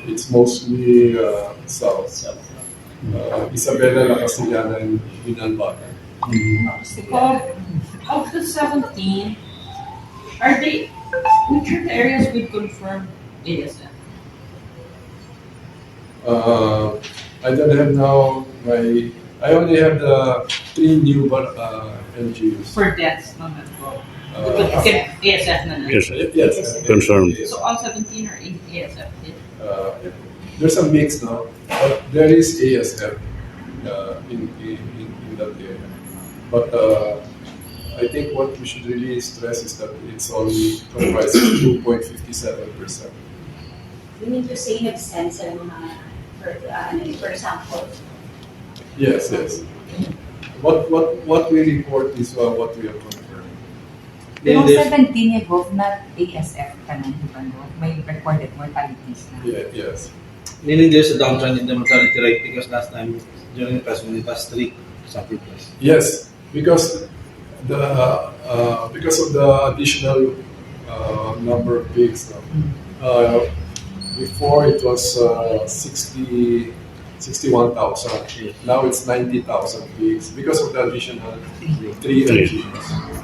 It's mostly south. Isabela, Castellana, and Binalbagan. Of the 17, are they, which are the areas with confirmed ASF? I don't have now I only have the 3 new LGUs. For deaths naman po. ASF na na. Yes, Yes. confirmed. So all 17 are ASF din? There's a mix now, but there is ASF in that area. But I think what we should really stress is that it's only comprises 2.57%. You mean to say nag-send sa mga, for example? Yes, yes. What we report is what we have confirmed. Yung 17 years na ASF ka na, di ba, no? May recorded mortalities na. Yeah, yes. Meaning there's a downtrend in the mortality rate because last time during the past when it was 3 samples. Yes, because of the additional number of pigs. Before it was 61,000. Now it's 90,000 pigs because of the additional 3 LGUs.